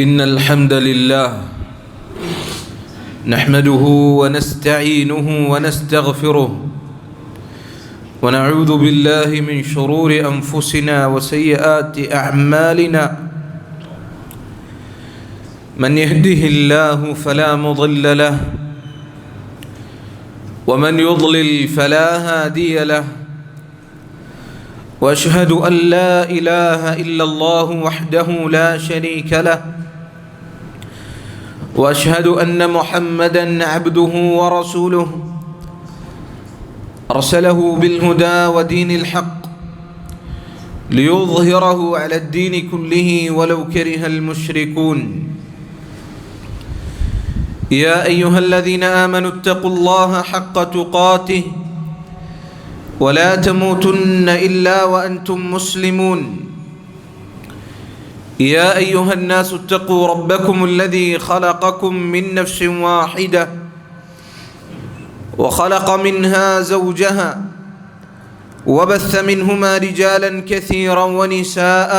إن الحمد لله نحمده ونستعينه ونستغفره ونعوذ بالله من شرور أنفسنا وسيئات أعمالنا من يهده الله فلا مضل له ومن يضلل فلا هادي له وأشهد أن لا إله إلا الله وحده لا شريك له وأشهد أن محمدًا عبده ورسوله أرسله بالهدى ودين الحق ليظهره على الدين كله ولو كره المشركون يا أيها الذين آمنوا اتقوا الله حق تقاته ولا تموتن إلا وأنتم مسلمون يا أيها الناس اتقوا ربكم الذي خلقكم من نفس واحدة وخلق منها زوجها وبث منهما رجالا كثيرا ونساء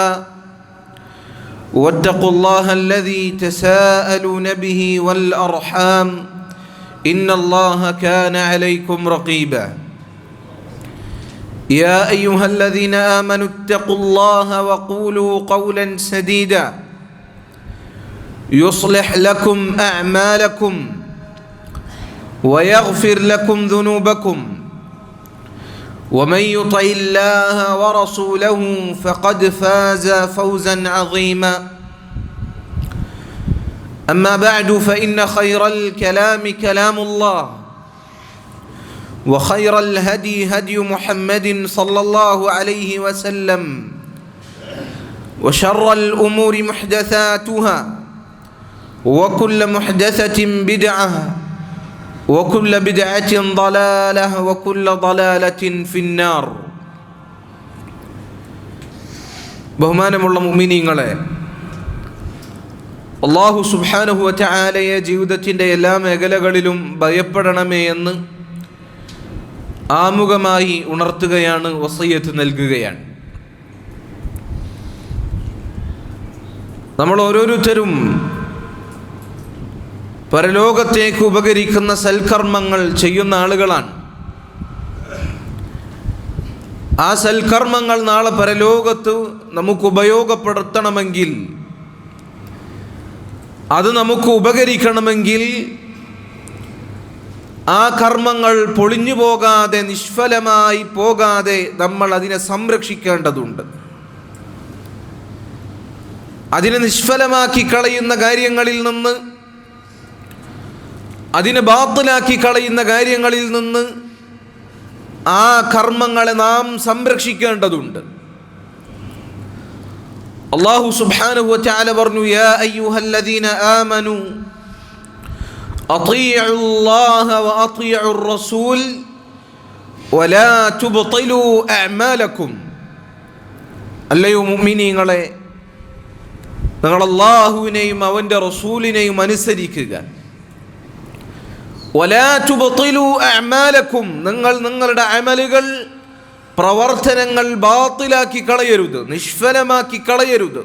واتقوا الله الذي تساءلون به والأرحام إن الله كان عليكم رقيبا يا أيها الذين آمنوا اتقوا الله وقولوا قولا سديدا يصلح لكم أعمالكم ويغفر لكم ذنوبكم ومن يطع الله ورسوله فقد فاز فوزا عظيما أما بعد فإن خير الكلام كلام الله وخير الهدي هدي محمد صلى الله عليه وسلم وشر الأمور محدثاتها وكل محدثة بدعة وكل بدعة ضلالة وكل ضلالة في النار. ബഹുമാനമുള്ള മുഅ്മിനീങ്ങളെ, അല്ലാഹു സുബ്ഹാനഹു വ തആലയെ ജീവിതത്തിൻ്റെ എല്ലാ മേഖലകളിലും ഭയപ്പെടണമേ എന്ന് ആമുഖമായി ഉണർത്തുകയാണ്, വസിയ്യത്ത് നൽകുകയാണ്. നമ്മൾ ഓരോരുത്തരും പരലോകത്തേക്ക് ഉപകരിക്കുന്ന സൽക്കർമ്മങ്ങൾ ചെയ്യുന്ന ആളുകളാണ്. ആ സൽക്കർമ്മങ്ങൾ നാളെ പരലോകത്ത് നമുക്ക് ഉപയോഗപ്പെടുത്തണമെങ്കിൽ, അത് നമുക്ക് ഉപകരിക്കണമെങ്കിൽ ആ കർമ്മങ്ങൾ പൊളിഞ്ഞു പോകാതെ, നിഷ്ഫലമായി പോകാതെ നമ്മൾ അതിനെ സംരക്ഷിക്കേണ്ടതുണ്ട്. അതിനെ നിഷ്ഫലമാക്കി കളയുന്ന കാര്യങ്ങളിൽ നിന്ന്, അതിനെ ബാത്തിലാക്കി കളയുന്ന കാര്യങ്ങളിൽ നിന്ന് ആ കർമ്മങ്ങളെ നാം സംരക്ഷിക്കേണ്ടതുണ്ട്. അല്ലാഹു സുബ്ഹാനഹു വ തആല പറഞ്ഞു, യാ അയ്യുഹല്ലദീന ആമനൂ അطيعوا الله وأطيعوا الرسول ولا تبطلوا أعمالكم. അല്ലയോ മുഅ്മിനീങ്ങളെ, നിങ്ങൾ അല്ലാഹുവിനെയും അവൻ്റെ റസൂലിനെയും അനുസരിക്കുക. ولا تبطلوا أعمالكم, നിങ്ങൾ നിങ്ങളുടെ അമലുകൾ, പ്രവർത്തനങ്ങൾ ബാത്തിലാക്കി കളയരുത്, നിഷ്ഫലമാക്കി കളയരുത്.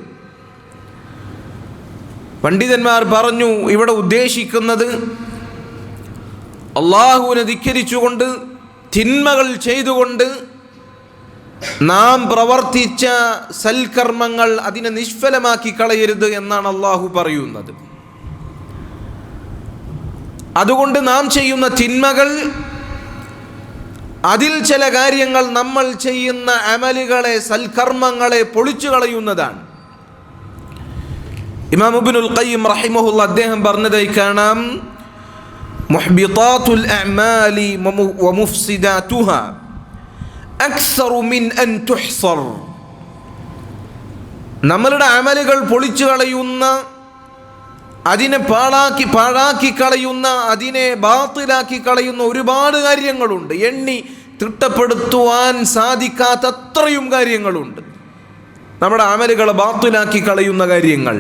പണ്ഡിതന്മാർ പറഞ്ഞു, ഇവിടെ ഉദ്ദേശിക്കുന്നത് അള്ളാഹുവിനെ ധിക്കരിച്ചുകൊണ്ട്, തിന്മകൾ ചെയ്തുകൊണ്ട് നാം പ്രവർത്തിച്ച സൽക്കർമ്മങ്ങൾ അതിനെ നിഷ്ഫലമാക്കി കളയരുത് എന്നാണ് അള്ളാഹു പറയുന്നത്. അതുകൊണ്ട് നാം ചെയ്യുന്ന തിന്മകൾ, അതിൽ ചില കാര്യങ്ങൾ നമ്മൾ ചെയ്യുന്ന അമലുകളെ, സൽക്കർമ്മങ്ങളെ പൊളിച്ചു കളയുന്നതാണ്. ഇമാം ഇബ്നുൽ ഖയ്യിം റഹിമഹുല്ലാഹ് അദ്ദേഹം പറഞ്ഞതായി കാണാം, മുഹ്ബിതാത്തുൽ അഅ്മാലി വമുഫ്സിദാതുഹാ അക്സറു മിൻ അൻ തുഹ്സർ. നമ്മളുടെ അമലുകൾ പൊളിച്ചു കളയുന്ന, അതിനെ പാഴാക്കി കളയുന്ന, അതിനെ ബാത്തിലാക്കി കളയുന്ന ഒരുപാട് കാര്യങ്ങളുണ്ട്. എണ്ണി തിട്ടപ്പെടുത്തുവാൻ സാധിക്കാത്ത അത്രയും കാര്യങ്ങളുണ്ട് നമ്മുടെ അമലുകളെ ബാത്തിലാക്കി കളയുന്ന കാര്യങ്ങൾ.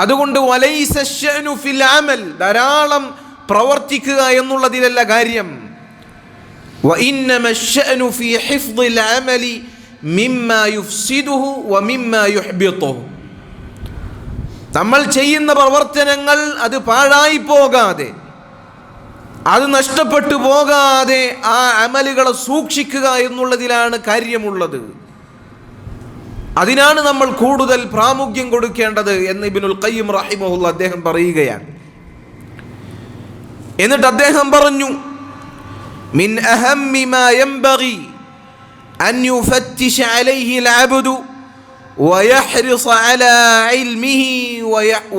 അതുകൊണ്ട് വലൈസ ശഅ്നു ഫിൽ അമൽ, ധാരാളം പ്രവർത്തിക്കുക എന്നുള്ളതിലല്ല കാര്യം. വഇന്നമ ശഅ്നു ഫീ ഹിഫ്ദിൽ അമലി മിമ്മാ യുഫ്സിദുഹു വമിമ്മാ യുഹ്ബിതുഹു. നമ്മൾ ചെയ്യുന്ന പ്രവർത്തനങ്ങൾ അത് പാഴായി പോകാതെ, അത് നഷ്ടപ്പെട്ടു പോകാതെ ആ അമലുകളെ സൂക്ഷിക്കുക എന്നുള്ളതിലാണ് കാര്യമുള്ളത്. അതിനാണ് നമ്മൾ കൂടുതൽ പ്രാമുഖ്യം കൊടുക്കേണ്ടത് എന്ന് ഇബ്നുൽ ഖയ്യിം റഹിമഹുള്ള അദ്ദേഹം പറയുകയാണ്. എന്നിട്ട് അദ്ദേഹം പറഞ്ഞു, മിൻ അഹമ്മി മാ യൻബഗി അൻ യുഫത്തിശ അലൈഹി അൽഅബ്ദു വയഹ്റിസ അലാ ഇൽമിഹി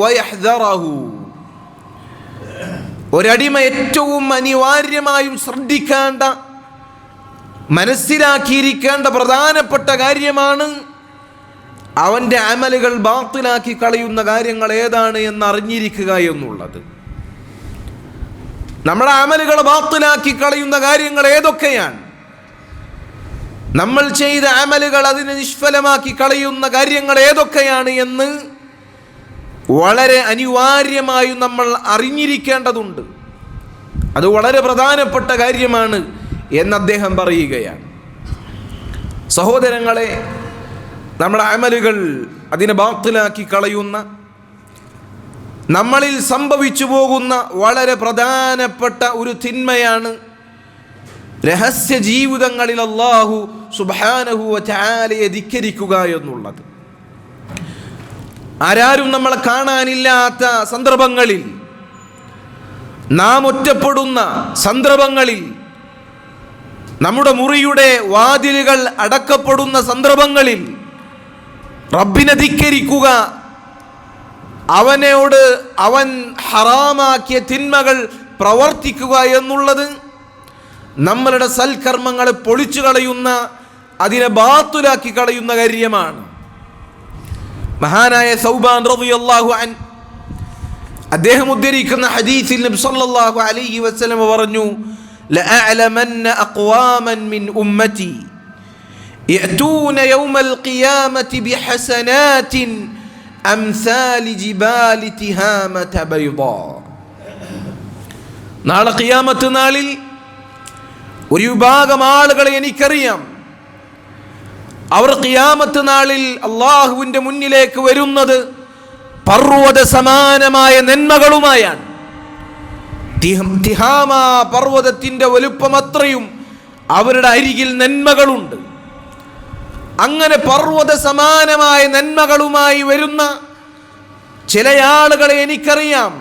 വയഹ്ദറഹു. ഒരടിമ ഏറ്റവും അനിവാര്യമായും ശ്രദ്ധിക്കേണ്ട, മനസ്സിലാക്കിയിരിക്കേണ്ട പ്രധാനപ്പെട്ട കാര്യമാണ് അവൻ്റെ അമലുകൾ ബാത്തിലാക്കി കളയുന്ന കാര്യങ്ങൾ ഏതാണ് എന്ന് അറിഞ്ഞിരിക്കുക എന്നുള്ളത്. നമ്മുടെ അമലുകൾ ബാത്തിലാക്കി കളയുന്ന കാര്യങ്ങൾ ഏതൊക്കെയാണ്? നമ്മൾ ചെയ്ത അമലുകൾ അതിനെ നിഷ്ഫലമാക്കി കളയുന്ന കാര്യങ്ങൾ ഏതൊക്കെയാണ് എന്ന് വളരെ അനിവാര്യമായും നമ്മൾ അറിഞ്ഞിരിക്കേണ്ടതുണ്ട്. അത് വളരെ പ്രധാനപ്പെട്ട കാര്യമാണ് എന്ന് അദ്ദേഹം പറയുകയാണ്. സഹോദരങ്ങളെ, നമ്മുടെ അമലുകൾ അതിനെ ബാത്തിലാക്കി കളയുന്ന, നമ്മളിൽ സംഭവിച്ചു പോകുന്ന വളരെ പ്രധാനപ്പെട്ട ഒരു തിന്മയാണ് രഹസ്യ ജീവിതങ്ങളിൽ അല്ലാഹു സുബ്ഹാനഹു വ തആലയെ ധിക്കരിക്കുക എന്നുള്ളത്. ആരാരും നമ്മളെ കാണാനില്ലാത്ത സന്ദർഭങ്ങളിൽ, നാം ഒറ്റപ്പെടുന്ന സന്ദർഭങ്ങളിൽ, നമ്മുടെ മുറിയുടെ വാതിലുകൾ അടക്കപ്പെടുന്ന സന്ദർഭങ്ങളിൽ റബ്ബിനെ ധിക്കരിക്കുക, അവനോട് അവൻ ഹറാമാക്കിയ തിന്മകൾ പ്രവർത്തിക്കുക എന്നുള്ളത് നമ്മളുടെ സൽക്കർമ്മങ്ങളെ പൊളിച്ചു കളയുന്ന, അതിനെ ബാത്തുലാക്കി കളയുന്ന കാര്യമാണ്. മഹാനായ സൗബാൻ റളിയല്ലാഹു അൻഹു അദ്ദേഹം ഉദ്ധരിക്കുന്ന ഹദീസിൽ നബി സല്ലല്ലാഹു അലൈഹി വസല്ലം പറഞ്ഞു, ലഅഅലമന്ന അഖ്വാമൻ മിൻ ഉമ്മതി യഅതൂന യൗമൽ ഖിയാമത്തി ബിഹസനാത്തിൻ അംസാലി ജിബാലി തിഹാമത ബൈദാ. നാളെ ഖിയാമത്ത് നാളിൽ ഒരു വിഭാഗം ആളുകളെ എനിക്കറിയാം. അവർ ഖിയാമത്ത് നാളിൽ അള്ളാഹുവിൻ്റെ മുന്നിലേക്ക് വരുന്നത് പർവ്വത സമാനമായ നന്മകളുമായാണ്. തിഹാമ പർവ്വതത്തിൻ്റെ വലുപ്പം അത്രയും അവരുടെ അരികിൽ നന്മകളുണ്ട്. അങ്ങനെ പർവ്വത സമാനമായ നന്മകളുമായി വരുന്ന ചില ആളുകളെ എനിക്കറിയാം.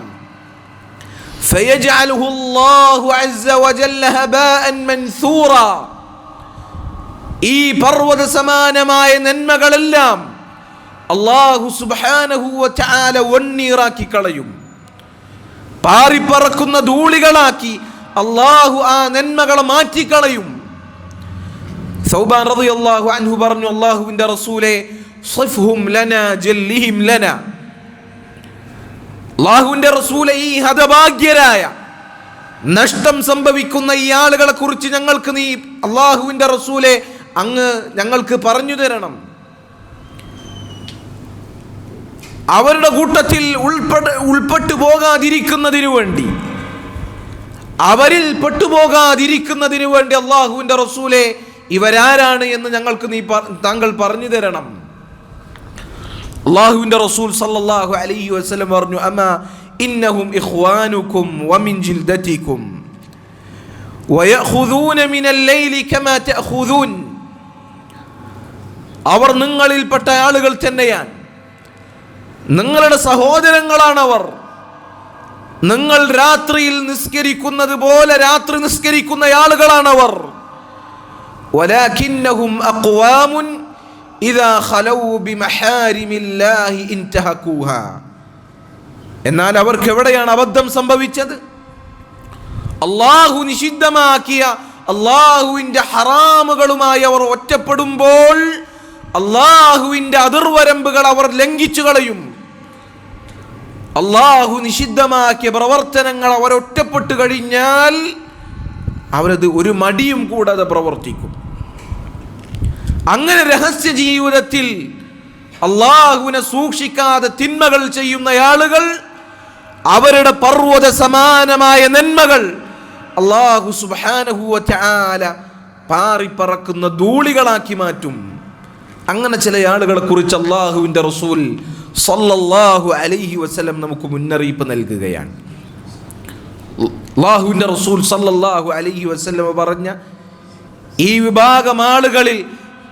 فيجعله الله عز وجل هباء منثورا. ഈ പർവ്വത സമാനമായ നന്മകളെല്ലാം അല്ലാഹു സുബ്ഹാനഹു വ തആല വന്നീറാക്കി കളയും, പാറിപ്പറക്കുന്ന ധൂളികളാക്കി അല്ലാഹു ആ നന്മകളെ മാറ്റിക്കളയും. സൗബാൻ റളിയല്ലാഹു അൻഹു പറഞ്ഞു, അല്ലാഹുവിൻ്റെ റസൂലേ, സിഫ്ഹും ലനാ ജല്ലിഹിം ലനാ. അല്ലാഹുവിൻ്റെ റസൂലേ, ഈ ഹതഭാഗ്യരായ, നഷ്ടം സംഭവിക്കുന്ന ഈ ആളുകളെ കുറിച്ച് ഞങ്ങൾക്ക് നീ അല്ലാഹുവിൻ്റെ റസൂലേ അങ്ങ് ഞങ്ങൾക്ക് പറഞ്ഞു തരണം. അവരുടെ കൂട്ടത്തിൽ ഉൾപ്പെട്ടു പോകാതിരിക്കുന്നതിനു വേണ്ടി, അവരിൽ പെട്ടുപോകാതിരിക്കുന്നതിനു വേണ്ടി അല്ലാഹുവിൻ്റെ റസൂലേ ഇവരാരാണ് എന്ന് ഞങ്ങൾക്ക് താങ്കൾ പറഞ്ഞു തരണം. അല്ലാഹുവിൻ്റെ റസൂൽ സല്ലല്ലാഹു അലൈഹി വസല്ലം പറഞ്ഞു, അമാ ഇന്നഹും ഇഖ്വാനുക്കും വമിൻ ജിൽദതികും വയഖുദൂന മിനൽ ലൈലി കമാ തഅഖുദൂൻ. അവർ നിങ്ങളിൽപ്പെട്ട ആളുകൾ തന്നെയാണ്, നിങ്ങളുടെ സഹോദരങ്ങളാണവർ. നിങ്ങൾ രാത്രിയിൽ നിസ്കരിക്കുന്നത് പോലെ രാത്രി നിസ്കരിക്കുന്ന ആളുകളാണവർ. വലാകിന്നഹും അഖ്വാമുൻ ഇദാ ഖലൗ ബിമഹാരിമില്ലാഹി ഇൻതഹകൂഹാ. എന്നാൽ അവർക്ക് എവിടെയാണ് അബദ്ധം സംഭവിച്ചത്? അല്ലാഹു നിഷിദ്ധമാക്കിയ അല്ലാഹുവിൻ്റെ ഹറാമുകളുമായി അവർ ഒറ്റപ്പെടുമ്പോൾ അല്ലാഹുവിൻ്റെ അതിർവരമ്പുകൾ അവർ ലംഘിച്ചു കളയും. അല്ലാഹു നിഷിദ്ധമാക്കിയ പ്രവർത്തനങ്ങൾ അവർ ഒറ്റപ്പെട്ടു കഴിഞ്ഞാൽ അവരത് ഒരു മടിയും കൂടാതെ പ്രവർത്തിക്കും. അങ്ങനെ രഹസ്യ ജീവിതത്തിൽ അല്ലാഹുവിനെ സൂക്ഷിക്കാതെ തിന്മകൾ ചെയ്യുന്ന ആളുകൾ അവരുടെ പർവ്വത സമാനമായ നന്മകൾ അല്ലാഹു സുബ്ഹാനഹു വ തആല പാറിപ്പറക്കുന്ന ധൂളികളാക്കി മാറ്റും. അങ്ങനെ ചില ആളുകളെ കുറിച്ച് അല്ലാഹുവിൻ്റെ റസൂൽ സല്ലല്ലാഹു അലൈഹി വസല്ലം നമുക്ക് മുന്നറിയിപ്പ് നൽകുകയാണ്. അല്ലാഹുവിൻ്റെ റസൂൽ സല്ലല്ലാഹു അലൈഹി വസല്ലം പറഞ്ഞ ഈ വിഭാഗം ആളുകളിൽ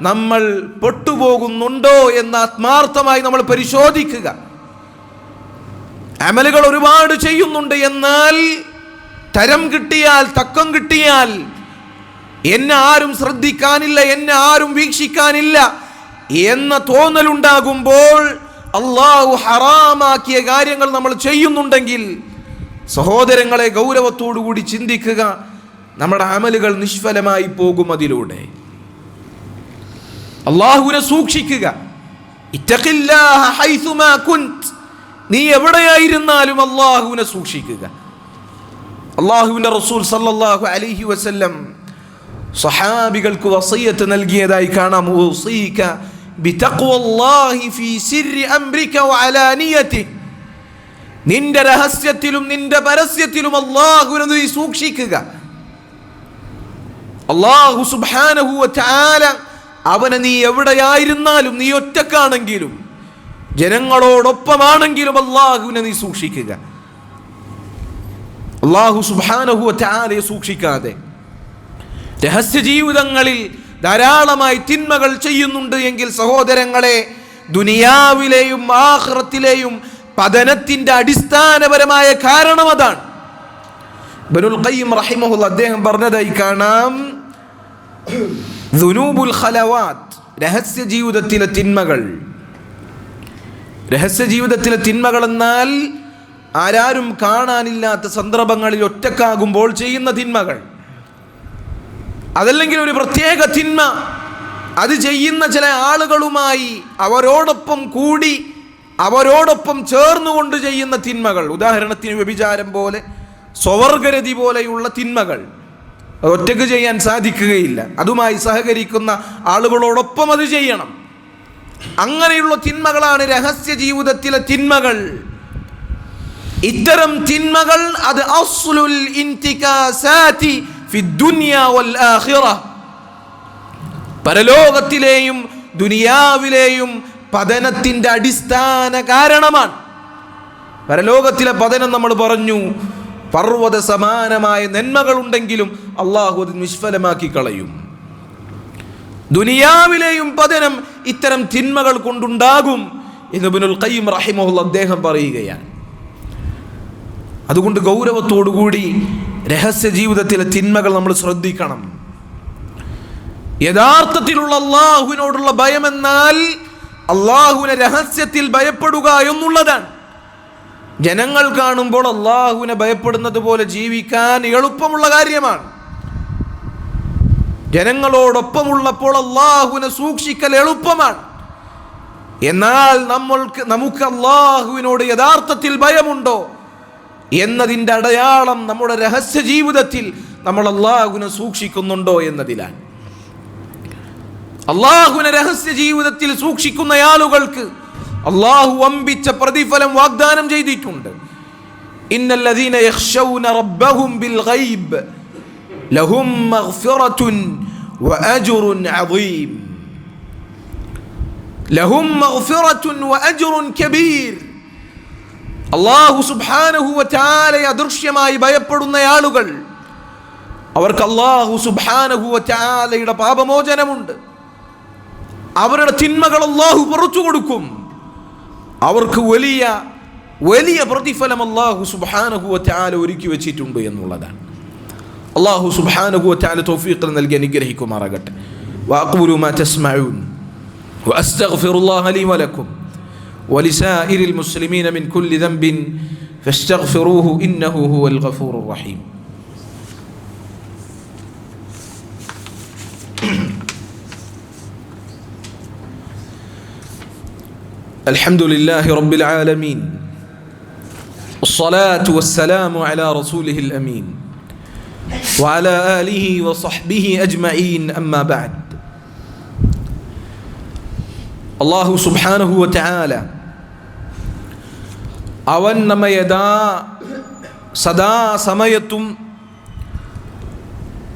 നമ്മൾ പെട്ടുപോകുന്നുണ്ടോ എന്ന് ആത്മാർത്ഥമായി നമ്മൾ പരിശോധിക്കുക. അമലുകൾ ഒരുപാട് ചെയ്യുന്നുണ്ട്, എന്നാൽ തരം കിട്ടിയാൽ, തക്കം കിട്ടിയാൽ എന്നെ ആരും ശ്രദ്ധിക്കാനില്ല, എന്നെ ആരും വീക്ഷിക്കാനില്ല എന്ന തോന്നലുണ്ടാകുമ്പോൾ അള്ളാഹു ഹറാമാക്കിയ കാര്യങ്ങൾ നമ്മൾ ചെയ്യുന്നുണ്ടെങ്കിൽ സഹോദരങ്ങളെ, ഗൗരവത്തോടുകൂടി ചിന്തിക്കുക. നമ്മുടെ അമലുകൾ നിഷ്ഫലമായി പോകും. അതിലൂടെ അള്ളാഹുവിനെ സൂക്ഷിക്കുക. ഇത്തഖില്ലാഹ ഹൈസുമാ കുൻത്, നീ എവിടെയായിരുന്നാലും അള്ളാഹുവിനെ സൂക്ഷിക്കുക. അള്ളാഹുവിൻ്റെ റസൂൽ സല്ലല്ലാഹു അലൈഹി വസല്ലം സഹാബികൾക്ക് വസിയ്യത്ത് നൽകിയതായി കാണാം. ഉസീക ബിതഖ്വല്ലാഹി ഫീ സിർരി അംരിക വഅലാനിയതി, നിന്റെ രഹസ്യത്തിലും നിന്റെ പരസ്യത്തിലും അള്ളാഹുവിനെ നീ സൂക്ഷിക്കുക. അള്ളാഹു സുബ്ഹാനഹു വ തആല അവനെ നീ എവിടെയായിരുന്നാലും, നീ ഒറ്റക്കാണെങ്കിലും ജനങ്ങളോടൊപ്പമാണെങ്കിലും അള്ളാഹുവിനെ നീ സൂക്ഷിക്കുക. അള്ളാഹു സുബ്ഹാനഹു വ തആലയെ സൂക്ഷിക്കാതെ രഹസ്യ ജീവിതങ്ങളിൽ ധാരാളമായി തിന്മകൾ ചെയ്യുന്നുണ്ട് എങ്കിൽ സഹോദരങ്ങളെ, ദുനിയാവിലെയും ആഖിറത്തിലെയും പതനത്തിന്റെ അടിസ്ഥാനപരമായ കാരണം അതാണ്. ഇബ്നുൽ ഖയ്യിം റഹിമഹുല്ലാഹ് അദ്ദേഹം പറഞ്ഞതായി കാണാം, ദുനൂബുൽ ഖലവാത്ത്, രഹസ്യ ജീവിതത്തിലെ തിന്മകൾ. രഹസ്യ ജീവിതത്തിലെ തിന്മകൾ എന്നാൽ ആരാരും കാണാനില്ലാത്ത സന്ദർഭങ്ങളിൽ ഒറ്റക്കാകുമ്പോൾ ചെയ്യുന്ന തിന്മകൾ. അതല്ലെങ്കിൽ ഒരു പ്രത്യേക തിന്മ, അത് ചെയ്യുന്ന ചില ആളുകളുമായി അവരോടൊപ്പം കൂടി, അവരോടൊപ്പം ചേർന്നുകൊണ്ട് ചെയ്യുന്ന തിന്മകൾ. ഉദാഹരണത്തിന് വ്യഭിചാരം പോലെ, സ്വവർഗരതി പോലെയുള്ള തിന്മകൾ. അത് ഒറ്റക്ക് ചെയ്യാൻ സാധിക്കുകയില്ല, അതുമായി സഹകരിക്കുന്ന ആളുകളോടൊപ്പം അത് ചെയ്യണം. അങ്ങനെയുള്ള തിന്മകളാണ് രഹസ്യ ജീവിതത്തിലെ തിന്മകൾ. ഇത്തരം തിന്മകൾ അത് അസ്ലുൽ ഇന്തികാസാതി ഫിദ്ദുനിയ വൽ ആഖിറ, പരലോകത്തിലെയും ദുനിയാവിലെയും പതനത്തിന്റെ അടിസ്ഥാന കാരണമാണ്. പരലോകത്തിലെ പതനം നമ്മൾ പറഞ്ഞു, പർവ്വത സമാനമായ നന്മകൾ ഉണ്ടെങ്കിലും അള്ളാഹു അത് നിഷ്ഫലമാക്കി കളയും. ദുനിയാവിലെയും പതനം ഇത്തരം തിന്മകൾ കൊണ്ടുണ്ടാകും എന്ന് ഇബ്നുൽ ഖയ്യിം റഹിമഹുല്ലാഹ് അദ്ദേഹം പറയുകയാണ്. അതുകൊണ്ട് ഗൗരവത്തോടുകൂടി രഹസ്യ ജീവിതത്തിലെ തിന്മകൾ നമ്മൾ ശ്രദ്ധിക്കണം. യഥാർത്ഥത്തിലുള്ള അള്ളാഹുവിനോടുള്ള ഭയം എന്നാൽ അള്ളാഹുവിനെ രഹസ്യത്തിൽ ഭയപ്പെടുക എന്നുള്ളതാണ്. ജനങ്ങൾ കാണുമ്പോൾ അള്ളാഹുവിനെ ഭയപ്പെടുന്നത് പോലെ ജീവിക്കാൻ എളുപ്പമുള്ള കാര്യമാണ്. ജനങ്ങളോടൊപ്പമുള്ളപ്പോൾ അള്ളാഹുവിനെ സൂക്ഷിക്കൽ എളുപ്പമാണ്. എന്നാൽ നമുക്ക് അള്ളാഹുവിനോട് യഥാർത്ഥത്തിൽ ഭയമുണ്ടോ എന്നതിൻ്റെ അടയാളം നമ്മുടെ രഹസ്യ ജീവിതത്തിൽ നമ്മൾ അള്ളാഹുവിനെ സൂക്ഷിക്കുന്നുണ്ടോ എന്നതിലാണ്. അള്ളാഹുവിനെ രഹസ്യ ജീവിതത്തിൽ സൂക്ഷിക്കുന്ന ആളുകൾക്ക് അള്ളാഹു വമ്പിച്ച പ്രതിഫലം വാഗ്ദാനം ചെയ്തിട്ടുണ്ട്. ഇന്നല്ലദീന യഖ്ശൗന റബ്ബഹും ബിൽ ഗൈബ് ലഹും മഗ്ഫിറത്തുൻ വഅജ്റുൻ അദീം. ലഹും മഗ്ഫിറത്തുൻ വഅജ്റുൻ കബീർ. അല്ലാഹു സുബ്ഹാനഹു വ തആലയെ അദൃശ്യമായി ഭയപ്പെടുന്ന ആളുകൾ, അവർക്ക് അല്ലാഹു സുബ്ഹാനഹു വ തആലയുടെ പാപമോചനമുണ്ട്. അവരുടെ തിന്മകൾ അല്ലാഹു പുറത്തു കൊടുക്കും. അവർക്ക് വലിയ വലിയ പ്രതിഫലം അല്ലാഹു സുബ്ഹാനഹു വ തആല ഒരുക്കി വെച്ചിട്ടുണ്ട് എന്നുള്ളതാണ്. അല്ലാഹു സുബ്ഹാനഹു വ തആല തൗഫീഖ് നൽകി അനുഗ്രഹിക്കുമാറാകട്ടെ. വഅഖൂലു മാ തസ്മഊൻ വഅസ്തഗ്ഫിറുല്ലാഹ ലി വലക്കും ولسائر المسلمين من كل ذنب فاستغفروه إنه هو الغفور الرحيم. الحمد لله رب العالمين والصلاة والسلام على رسوله الأمين وعلى آله وصحبه أجمعين أما بعد. الله سبحانه وتعالى അവൻ നമ്മെ സദാസമയത്തും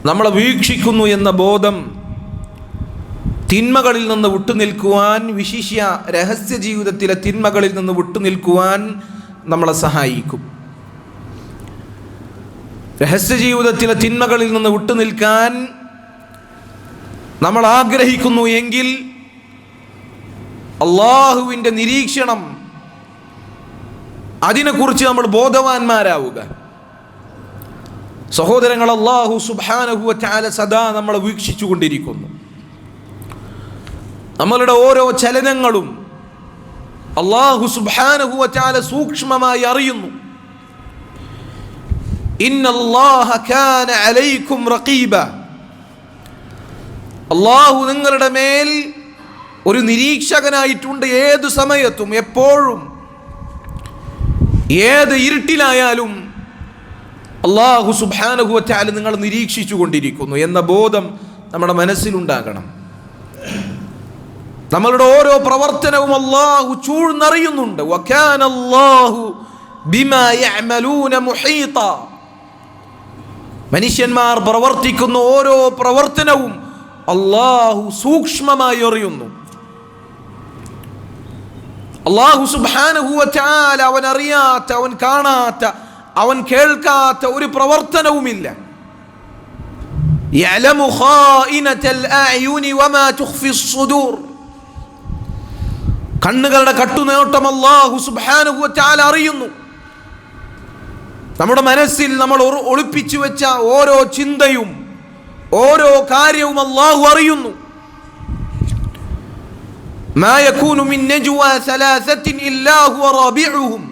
നമ്മളെ വീക്ഷിക്കുന്നു എന്ന ബോധം തിന്മകളിൽ നിന്ന് വിട്ടുനിൽക്കുവാൻ, വിശിഷ്യ രഹസ്യ ജീവിതത്തിലെ തിന്മകളിൽ നിന്ന് വിട്ടുനിൽക്കുവാൻ നമ്മളെ സഹായിക്കും. രഹസ്യ ജീവിതത്തിലെ തിന്മകളിൽ നിന്ന് വിട്ടുനിൽക്കാൻ നമ്മൾ ആഗ്രഹിക്കുന്നു എങ്കിൽ അള്ളാഹുവിൻ്റെ നിരീക്ഷണം, അതിനെക്കുറിച്ച് നമ്മൾ ബോധവാന്മാരാവുക. സഹോദരങ്ങൾ, അല്ലാഹു സുബ്ഹാനഹു വ തആല സദാ നമ്മളെ വീക്ഷിച്ചു കൊണ്ടിരിക്കുന്നു. നമ്മളുടെ ഓരോ ചലനങ്ങളും അല്ലാഹു സുബ്ഹാനഹു വ തആല സൂക്ഷ്മമായി അറിയുന്നു. ഇന്നല്ലാഹ കാന അലൈക്കും റഖീബ. അല്ലാഹു നിങ്ങളുടെ മേൽ ഒരു നിരീക്ഷകനായിട്ടുണ്ട്. ഏതു സമയത്തും, എപ്പോഴും, ഏത് ഇരുട്ടിലായാലും അല്ലാഹു സുബ്ഹാനഹു വ തആല നിങ്ങൾ നിരീക്ഷിച്ചു കൊണ്ടിരിക്കുന്നു എന്ന ബോധം നമ്മുടെ മനസ്സിലുണ്ടാകണം. നമ്മളുടെ ഓരോ പ്രവർത്തനവും അല്ലാഹു ചൂഴ്ന്നറിയുന്നുണ്ട്. വകാന അല്ലാഹു ബിമാ യഅമലൂന മുഹീത. മനുഷ്യന്മാർ പ്രവർത്തിക്കുന്ന ഓരോ പ്രവർത്തനവും അല്ലാഹു സൂക്ഷ്മമായി അറിയുന്നു. അല്ലാഹു സുബ്ഹാനഹു വ തആല അവൻ അറിയാത്ത, അവൻ കാണാത്ത, അവൻ കേൾക്കാത്ത ഒരു പ്രവർത്തനവുമില്ല. യഅലമു ഖായിനതൽ അഅ്യുനി വമാ തുഖ്ഫിസ് സുദൂർ. കണ്ണുകളുടെ കട്ടുനോട്ടം അല്ലാഹു സുബ്ഹാനഹു വ തആല അറിയുന്നു. നമ്മുടെ മനസ്സിൽ നമ്മൾ ഒളിപ്പിച്ചു വെച്ച ഓരോ ചിന്തയും ഓരോ കാര്യവും അല്ലാഹു അറിയുന്നു. മാ യകൂനു മിൻ നജ്വാ സലാസത്തിൻ ഇല്ലാ ഹുവ റാബിഉഹും.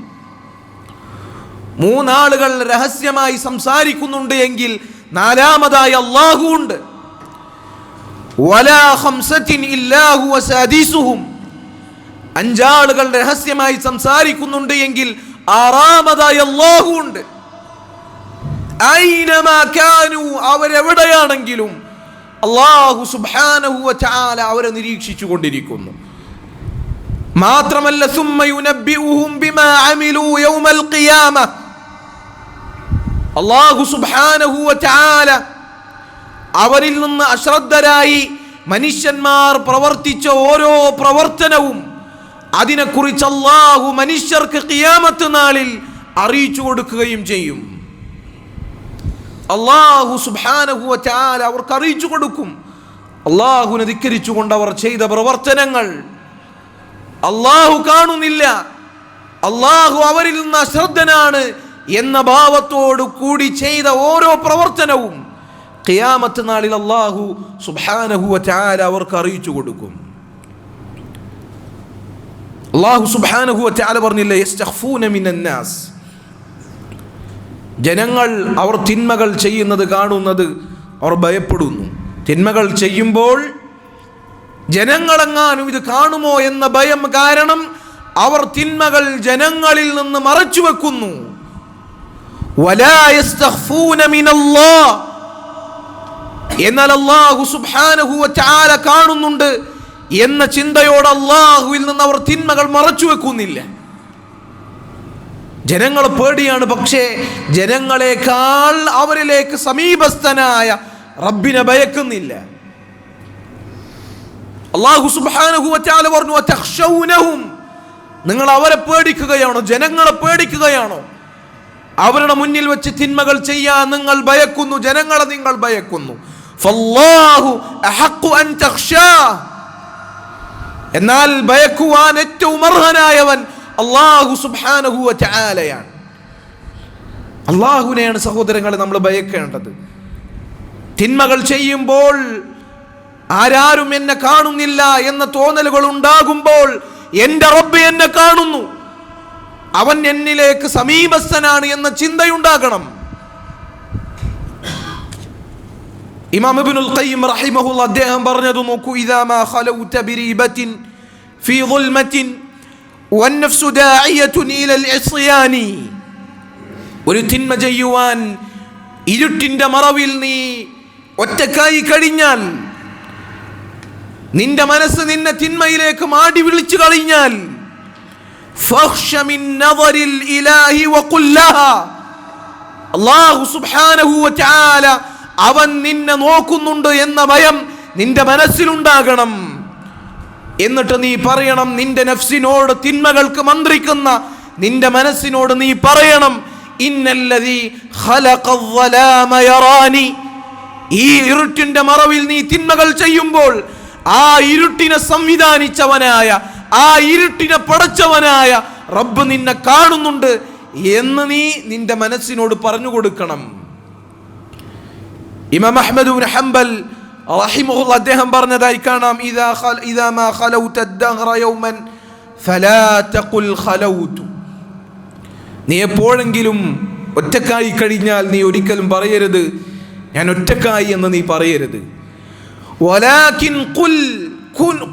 മൂന്നാളുകൾ രഹസ്യമായി സംസാരിക്കുന്നുണ്ട് എങ്കിൽ നാലാമതായി അല്ലാഹു ഉണ്ട്. വലാ ഖംസത്തിൻ ഇല്ലാ ഹുവ സാദിസുഹും. അഞ്ചാളുകൾ രഹസ്യമായി സംസാരിക്കുന്നുണ്ട് എങ്കിൽ ആറാമതായി അല്ലാഹു ഉണ്ട്. ഐനമാ കാനൂ, അവരെവിടെയാണെങ്കിലും അല്ലാഹു സുബ്ഹാനഹു വ തആല അവരെ നിരീക്ഷിച്ചു കൊണ്ടിരിക്കുന്നു. മാത്രമല്ല സുമ്മ യുനബ്ബിഉഹും ബിമാ അമിലൂ യൗമൽ ഖിയാമ. അല്ലാഹു സുബ്ഹാനഹു വ തആല അവരിൽ നിന്ന് അശ്രദ്ധരായി മനുഷ്യന്മാർ പ്രവർത്തിച്ച ഓരോ പ്രവർത്തനവും അതിനെക്കുറിച്ച് അല്ലാഹു മനുഷ്യർക്ക് ഖിയാമത്ത് നാളിൽ അറിയിച്ചു കൊടുക്കുകയും ചെയ്യും. അല്ലാഹു സുബ്ഹാനഹു വ തആല അവർക്ക് അറിയിച്ചു കൊടുക്കും. അല്ലാഹുവിനെ ധിക്കരിച്ചുകൊണ്ട് അവർ ചെയ്ത പ്രവർത്തനങ്ങൾ അല്ലാഹു കാണുന്നില്ല, അല്ലാഹു അവരിൽ നിന്ന് അശ്രദ്ധനാണ് എന്ന ഭാവത്തോടു കൂടി ചെയ്ത ഓരോ പ്രവർത്തനവും ഖിയാമത്ത് നാളിൽ അല്ലാഹു സുബ്ഹാനഹു വ തആല അവർക്ക് അറിയിച്ചു കൊടുക്കും. അല്ലാഹു സുബ്ഹാനഹു വ തആല പറഞ്ഞില്ലേ, യസ്തഖ്ഫൂന മിനന്നാസ്. ജനങ്ങൾ അവർ തിന്മകൾ ചെയ്യുന്നത് കാണുന്നത് അവർ ഭയപ്പെടുന്നു. തിന്മകൾ ചെയ്യുമ്പോൾ ജനങ്ങളെങ്ങാനും ഇത് കാണുമോ എന്ന ഭയം കാരണം അവർ തിന്മകൾ ജനങ്ങളിൽ നിന്ന് മറച്ചു വെക്കുന്നു. വലാ യസ്തഖ്ഫൂന മിനല്ലാഹ്. എന്നാൽ അല്ലാഹു സുബ്ഹാനഹു വ തആല കാണുന്നുണ്ട് എന്ന ചിന്തയോടെ അല്ലാഹുവിൽ നിന്ന് അവർ തിന്മകൾ മറച്ചു വെക്കുന്നില്ല. ജനങ്ങളെ പേടിയാണ്, പക്ഷേ ജനങ്ങളെക്കാൾ അവരിലേക്ക് സമീപസ്ഥനായ റബ്ബിനെ ഭയക്കുന്നില്ല. അല്ലാഹു സുബ്ഹാനഹു വ തആല പറഞ്ഞു, വതഖ്ശൗനഹും. നിങ്ങൾ അവരെ പേടിക്കുകയാണോ? ജനങ്ങളെ പേടിക്കുകയാണോ? അവരുടെ മുന്നിൽ വെച്ച് തിന്മകൾ ചെയ്യാൻ നിങ്ങൾ ഭയക്കുന്നു, ജനങ്ങളെ നിങ്ങൾ ഭയക്കുന്നു. ഫല്ലാഹു അഹഖു അൻ തഖ്ശാ. എന്നാൽ ഭയക്കുവാൻ ഏറ്റവും അർഹനായവൻ അല്ലാഹു സുബ്ഹാനഹു വ തആലയാണ്. അല്ലാഹുവിനെയാണ് സഹോദരങ്ങളെ നമ്മൾ ഭയക്കേണ്ടത്. തിന്മകൾ ചെയ്യുമ്പോൾ ആരാരും എന്നെ കാണുന്നില്ല എന്ന തോന്നലുകൾ ഉണ്ടാകുമ്പോൾ എൻ്റെ റബ്ബ് എന്നെ കാണുന്നു, അവൻ എന്നിലേക്ക് സമീപസ്ഥനാണ് എന്ന ചിന്തയുണ്ടാകണം. ഇമാം ഇബ്നുൽ ഖയ്യിം റഹിമഹുല്ലാഹ് അദ്ദേഹം പറഞ്ഞത് നോക്കൂ, ഇദാ മാ ഖലൗത ബിരീബത്തിൻ ഫീ ദുൽമത്തിൻ വന്നഫ്സു ദാഇയത്തുൻ ഇലൽ ഇസ്യാനി. ഒരു തിന്മ ചെയ്യുവാൻ ഇരുട്ടിന്റെ മറവിൽ നീ ഒറ്റക്കായി കഴിഞ്ഞാൽ, നിന്റെ മനസ്സ് നിന്നെ തിന്മയിലേക്ക് മാടി വിളിച്ചു കഴിഞ്ഞാൽ, ഫഖ്ശ മിൻ നദറിൽ ഇലാഹി വഖുൽ ലഹാ. അല്ലാഹു സുബ്ഹാനഹു വ തആല അവൻ നിന്നെ നോക്കുന്നുണ്ട് എന്ന ഭയം നിന്റെ മനസ്സിലുണ്ടാകണം. എന്നിട്ട് നീ പറയണം, നിന്റെ നഫ്സിനോട്, തിന്മകൾക്ക് മന്ത്രിക്കുന്ന നിന്റെ മനസ്സിനോട് നീ പറയണം, ഇന്നല്ലദീ ഖലഖൽ-ളലാമ യറാനി. ഈ ഇരുട്ടിന്റെ മറവിൽ നീ തിന്മകൾ ചെയ്യുമ്പോൾ ആ ഇരുട്ടിനെ സംവിധാനിച്ചവനായ, ആ ഇരുട്ടിനെ പടച്ചവനായ റബ്ബ് നിന്നെ കാണുന്നുണ്ട് എന്ന് നീ നിന്റെ മനസ്സിനോട് പറഞ്ഞു കൊടുക്കണം. ഇമാം അഹ്മദ് ഇബ്നു ഹംബൽ റഹിമഹുല്ലാഹ് അദ്ദേഹം പറഞ്ഞതായി കാണാം, ഇദാ മാ ഖലൗത അദ്ദഹറ യൗമൻ ഫലാ തഖുൽ ഖലൗതു. നീ എപ്പോഴെങ്കിലും ഒറ്റക്കായി കഴിഞ്ഞാൽ നീ ഒരിക്കലും പറയരുത് ഞാൻ ഒറ്റക്കായി എന്ന് നീ പറയരുത്. വലാകിൻ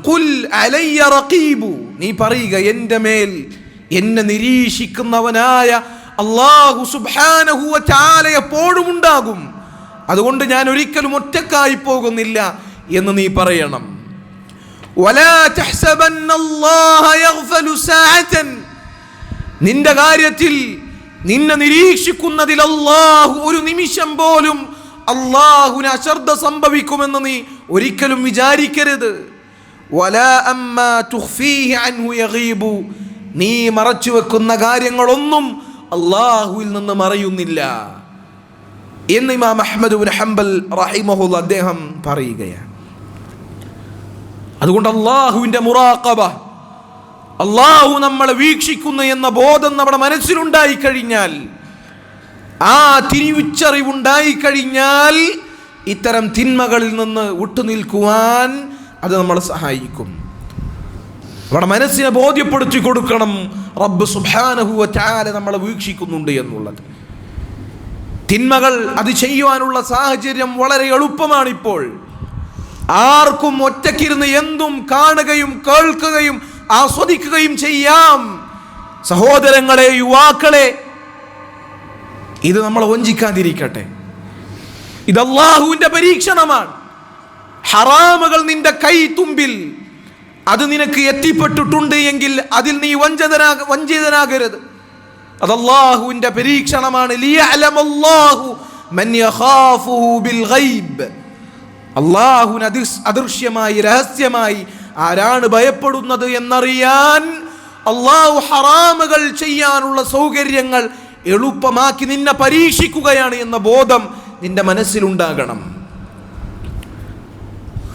ഖുൽ അലയ്യ റഖീബു. നീ പറയുക, എൻ്റെ മേൽ എന്നെ നിരീക്ഷിക്കുന്നവനായ അല്ലാഹു സുബ്ഹാനഹു വ തആല എപ്പോഴും ഉണ്ടാകും, അതുകൊണ്ട് ഞാൻ ഒരിക്കലും ഒറ്റക്കായി പോകുന്നില്ല എന്ന് നീ പറയണം. വലാ തഹ്സബന്നല്ലാഹ യഗ്ഫലു സഅതൻ. നിന്റെ കാര്യത്തിൽ, നിന്നെ നിരീക്ഷിക്കുന്നതിൽ അല്ലാഹു ഒരു നിമിഷം പോലും അല്ലാഹുവിന് അശ്രദ്ധ സംഭവിക്കുമെന്ന് നീ ഒരിക്കലും വിചാരിക്കരുത്. വലാ അമ്മാ തുഖ്ഫീഹി അൻഹു യഗീബു. നീ മറച്ചു വെക്കുന്ന കാര്യങ്ങളൊന്നും അല്ലാഹുവിൽ നിന്ന് മറയുന്നില്ല എന്ന് ഇമാം അഹ്മദ് ഇബ്നു ഹംബൽ റഹിമഹുല്ലാഹ് അദ്ദേഹം പറയുകയാണ്. അതുകൊണ്ട് അല്ലാഹുവിൻ്റെ മുറാഖബ, അല്ലാഹു നമ്മളെ വീക്ഷിക്കുന്നു എന്ന ബോധം നമ്മുടെ മനസ്സിലുണ്ടായി കഴിഞ്ഞാൽ, ആ തിരിച്ചറിവുണ്ടായി കഴിഞ്ഞാൽ ഇത്തരം തിന്മകളിൽ നിന്ന് വിട്ടുനിൽക്കുവാൻ അത് നമ്മളെ സഹായിക്കും. നമ്മുടെ മനസ്സിനെ ബോധ്യപ്പെടുത്തി കൊടുക്കണം, റബ്ബ് സുബ്ഹാനഹു വ തആല നമ്മളെ വീക്ഷിക്കുന്നുണ്ട് എന്നുള്ളത്. തിന്മകൾ അത് ചെയ്യുവാനുള്ള സാഹചര്യം വളരെ എളുപ്പമാണിപ്പോൾ. ആർക്കും ഒറ്റയ്ക്കിരുന്ന് എന്തും കാണുകയും കേൾക്കുകയും ആസ്വദിക്കുകയും ചെയ്യാം. സഹോദരങ്ങളെ, യുവാക്കളെ, ഇത് നമ്മളെ വഞ്ചിക്കാതിരിക്കട്ടെ. ഇത് അല്ലാഹുവിൻ്റെ പരീക്ഷണമാണ്. ഹറാമുകൾ നിന്റെ കൈ തുമ്പിൽ അത് നിനക്ക് എത്തിപ്പെട്ടിട്ടുണ്ട് എങ്കിൽ അതിൽ നീ വഞ്ചിതനാകരുത്. അത് അല്ലാഹുവിൻ്റെ പരീക്ഷണമാണ്. ലിയഅലമല്ലാഹു മൻ യഖാഫുഹു ബിൽ ഗൈബ്. അല്ലാഹുവിനെ അദൃശ്യമായി, രഹസ്യമായി ആരാണ് ഭയപ്പെടുന്നത് എന്നറിയാൻ അല്ലാഹു ഹറാമുകൾ ചെയ്യാനുള്ള സൗകര്യങ്ങൾ എളുപ്പമാക്കി നിന്നെ പരീക്ഷിക്കുകയാണ് എന്ന ബോധം നിന്റെ മനസ്സിലുണ്ടാകണം.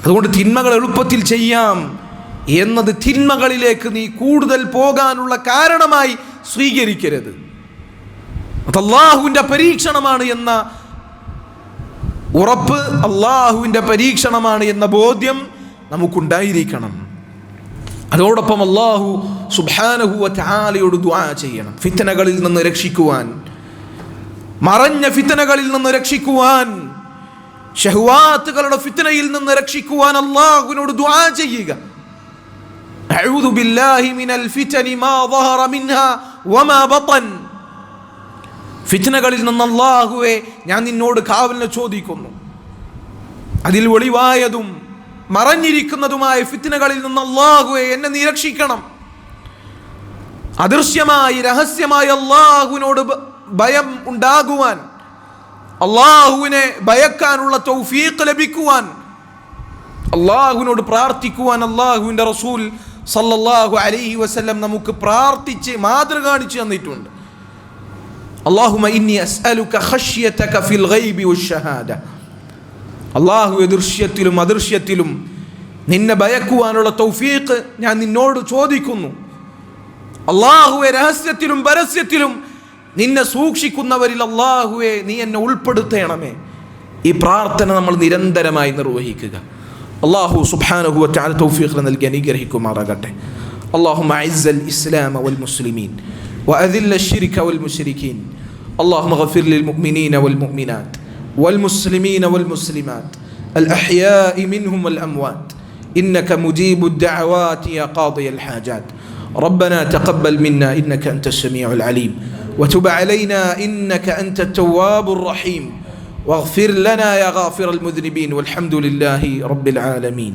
അതുകൊണ്ട് തിന്മകൾ എളുപ്പത്തിൽ ചെയ്യാം എന്നത് തിന്മകളിലേക്ക് നീ കൂടുതൽ പോകാനുള്ള കാരണമായി സ്വീകരിക്കരുത്. അത് അല്ലാഹുവിൻ്റെ പരീക്ഷണമാണ് എന്ന ഉറപ്പ്, അല്ലാഹുവിൻ്റെ പരീക്ഷണമാണ് എന്ന ബോധ്യം നമുക്കുണ്ടായിരിക്കണം. അതോടൊപ്പം അല്ലാഹു സുബ്ഹാനഹു വ തആലയോട് ദുആ ചെയ്യണം. ഫിത്നകളിൽ നിന്ന് രക്ഷിക്കുവാൻ, മറഞ്ഞ ഫിത്നകളിൽ നിന്ന് രക്ഷിക്കുവാൻ, ശഹ്വാത്തുകളുടെ ഫിത്നയിൽ നിന്ന് രക്ഷിക്കുവാൻ അല്ലാഹുവിനോട് ദുആ ചെയ്യുക. അഊദു ബില്ലാഹി മിനൽ ഫിതനി മാ ളഹറ മിൻഹാ വമാ ബതൻ. ഫിത്നകളിൽ നിന്ന് അല്ലാഹുവേ ഞാൻ നിന്നോട് കാവലിനെ ചോദിക്കുന്നു. അതിൽ ഒളിവായതും മറഞ്ഞിരിക്കുന്നതുമായ ഫിത്നകളിൽ നിന്ന് അല്ലാഹുവേ എന്നെ നീ രക്ഷിക്കണം. അദൃശ്യമായി, രഹസ്യമായി അല്ലാഹുവിനോട് ഭയം ഉണ്ടാകുവാൻ, അല്ലാഹുവിനെ ഭയക്കാനുള്ള തൗഫീഖ് ലഭിക്കുവാൻ, അല്ലാഹുവിനോട് പ്രാർത്ഥിക്കുവാൻ അല്ലാഹുവിൻ്റെ റസൂൽ സല്ലല്ലാഹു അലൈഹി വസല്ലം നമുക്ക് പ്രാർത്ഥിച്ച് മാതൃക കാണിച്ചു തന്നിട്ടുണ്ട്. അല്ലാഹുമ്മ ഇന്നി അസ്അലുക ഖശ്യതക ഫിൽ ഗൈബി വശഹാദ. അല്ലാഹുവേ, ദൃശ്യത്തിലും അദൃശ്യത്തിലും നിന്നെ ഭയക്കുവാനുള്ള തൗഫീഖ് ഞാൻ നിന്നോട് ചോദിക്കുന്നു. അല്ലാഹുവേ, രഹസ്യത്തിലും പരസ്യത്തിലും നിന്നെ സൂക്ഷിക്കുന്നവരിൽ അല്ലാഹുവേ നീ എന്നെ ഉൾപ്പെടുത്തണമേ. ഈ പ്രാർത്ഥന നമ്മൾ നിരന്തരമായി നിർവഹിക്കുക. അല്ലാഹു സുബ്ഹാനഹു വ തആല തൗഫീഖ് നൽകി അനുഗ്രഹിക്കുമാറാകട്ടെ. അല്ലാഹുമ്മ അഇസ്സൽ ഇസ്ലാമ വൽ മുസ്ലിമീൻ വഅദില്ല الشرك والمشركين. اللهم اغفر للمؤمنين والمؤمنات والمسلمين والمسلمات الأحياء منهم والأموات إنك مجيب الدعوات يا قاضي الحاجات. ربنا تقبل منا إنك أنت السميع العليم وتب علينا إنك أنت التواب الرحيم واغفر لنا يا غافر المذنبين والحمد لله رب العالمين.